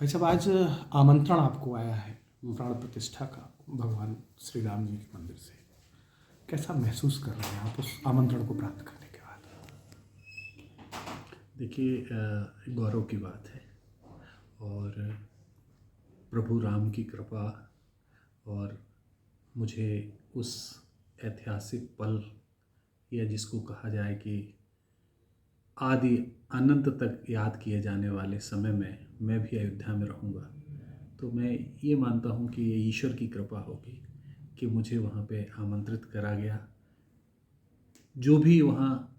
भाई साहब, आज आमंत्रण आपको आया है प्राण प्रतिष्ठा का भगवान श्री राम जी के मंदिर से। कैसा महसूस कर रहे हैं आप उस आमंत्रण को प्राप्त करने के बाद? देखिए, गौरव की बात है और प्रभु राम की कृपा और मुझे उस ऐतिहासिक पल या जिसको कहा जाए कि आदि अनंत तक याद किए जाने वाले समय में मैं भी अयोध्या में रहूँगा, तो मैं ये मानता हूँ कि ये ईश्वर की कृपा होगी कि मुझे वहाँ पे आमंत्रित करा गया। जो भी वहाँ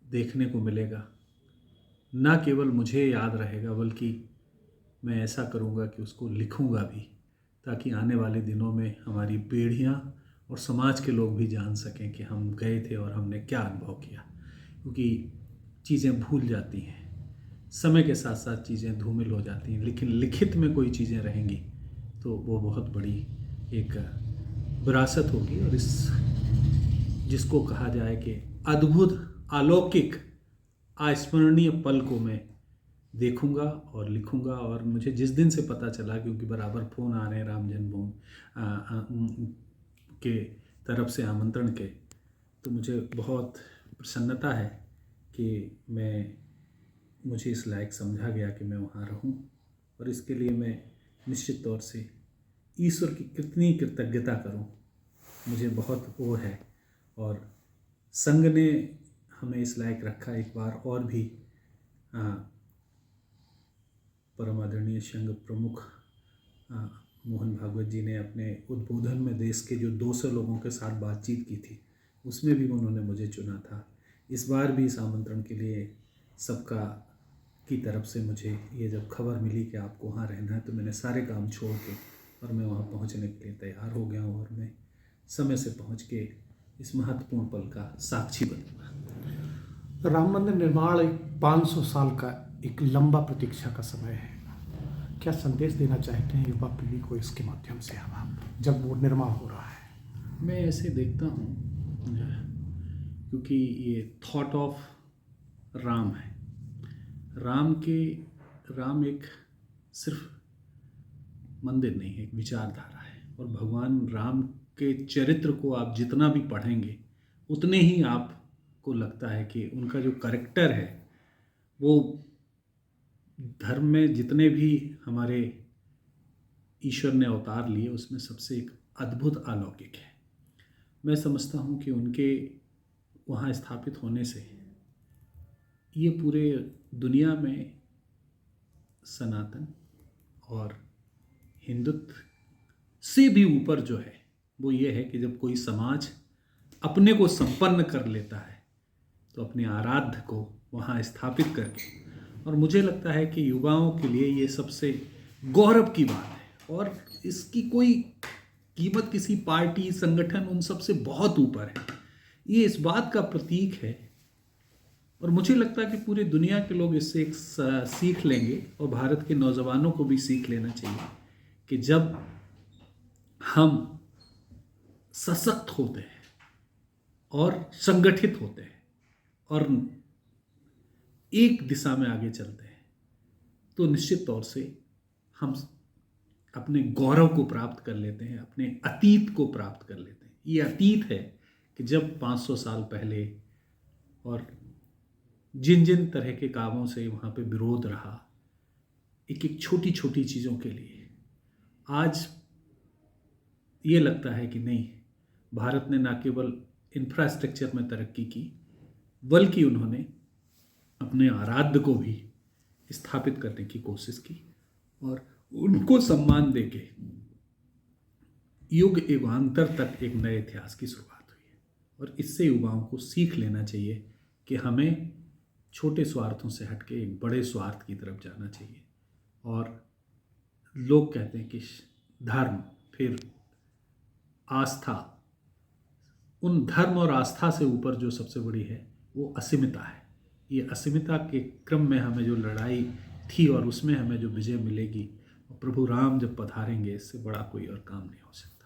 देखने को मिलेगा ना केवल मुझे याद रहेगा, बल्कि मैं ऐसा करूँगा कि उसको लिखूँगा भी, ताकि आने वाले दिनों में हमारी पीढ़ियाँ और समाज के लोग भी जान सकें कि हम गए थे और हमने क्या अनुभव किया। क्योंकि चीज़ें भूल जाती हैं, समय के साथ साथ चीज़ें धूमिल हो जाती हैं, लेकिन लिखित में कोई चीज़ें रहेंगी तो वो बहुत बड़ी एक विरासत होगी। और इस जिसको कहा जाए कि अद्भुत, अलौकिक, अस्मरणीय पल को मैं देखूंगा और लिखूंगा। और मुझे जिस दिन से पता चला, क्योंकि बराबर फ़ोन आ रहे हैं राम जन्मभूमि के तरफ से आमंत्रण के, तो मुझे बहुत प्रसन्नता है कि मुझे इस लायक समझा गया कि मैं वहाँ रहूं। और इसके लिए मैं निश्चित तौर से ईश्वर की कितनी कृतज्ञता करूं, मुझे बहुत वो है। और संघ ने हमें इस लायक रखा। एक बार और भी परम आदरणीय संघ प्रमुख मोहन भागवत जी ने अपने उद्बोधन में देश के जो 200 लोगों के साथ बातचीत की थी, उसमें भी उन्होंने मुझे चुना था। इस बार भी इस आमंत्रण के लिए सबका की तरफ से मुझे ये जब खबर मिली कि आपको वहाँ रहना है, तो मैंने सारे काम छोड़ के और मैं वहाँ पहुँचने के लिए तैयार हो गया हूँ। और मैं समय से पहुँच के इस महत्वपूर्ण पल का साक्षी बनूंगा। राम मंदिर निर्माण एक 500 साल का एक लंबा प्रतीक्षा का समय है। क्या संदेश देना चाहते हैं युवा पीढ़ी को इसके माध्यम से, अब आप जब वो निर्माण हो रहा है? मैं ऐसे देखता हूँ, क्योंकि ये थॉट ऑफ राम है। राम एक सिर्फ मंदिर नहीं है, एक विचारधारा है। और भगवान राम के चरित्र को आप जितना भी पढ़ेंगे, उतने ही आपको लगता है कि उनका जो कैरेक्टर है, वो धर्म में जितने भी हमारे ईश्वर ने अवतार लिए, उसमें सबसे एक अद्भुत अलौकिक है। मैं समझता हूँ कि उनके वहाँ स्थापित होने से ये पूरे दुनिया में सनातन और हिंदुत्व से भी ऊपर जो है वो ये है कि जब कोई समाज अपने को संपन्न कर लेता है, तो अपने आराध्य को वहाँ स्थापित करके, और मुझे लगता है कि युवाओं के लिए ये सबसे गौरव की बात है। और इसकी कोई कीमत किसी पार्टी, संगठन, उन सब से बहुत ऊपर है। ये इस बात का प्रतीक है। और मुझे लगता है कि पूरी दुनिया के लोग इससे एक सीख लेंगे, और भारत के नौजवानों को भी सीख लेना चाहिए कि जब हम सशक्त होते हैं और संगठित होते हैं और एक दिशा में आगे चलते हैं, तो निश्चित तौर से हम अपने गौरव को प्राप्त कर लेते हैं, अपने अतीत को प्राप्त कर लेते हैं। ये अतीत है कि जब 500 साल पहले और जिन जिन तरह के कामों से वहाँ पे विरोध रहा, एक एक छोटी छोटी चीज़ों के लिए, आज ये लगता है कि नहीं, भारत ने ना केवल इंफ्रास्ट्रक्चर में तरक्की की, बल्कि उन्होंने अपने आराध्य को भी स्थापित करने की कोशिश की और उनको सम्मान देके युग युगांतर तक एक नए इतिहास की शुरुआत हुई है। और इससे युवाओं को सीख लेना चाहिए कि हमें छोटे स्वार्थों से हटके एक बड़े स्वार्थ की तरफ जाना चाहिए। और लोग कहते हैं कि धर्म, फिर आस्था, उन धर्म और आस्था से ऊपर जो सबसे बड़ी है वो असीमिता है। ये असीमिता के क्रम में हमें जो लड़ाई थी और उसमें हमें जो विजय मिलेगी, प्रभु राम जब पधारेंगे, इससे बड़ा कोई और काम नहीं हो सकता।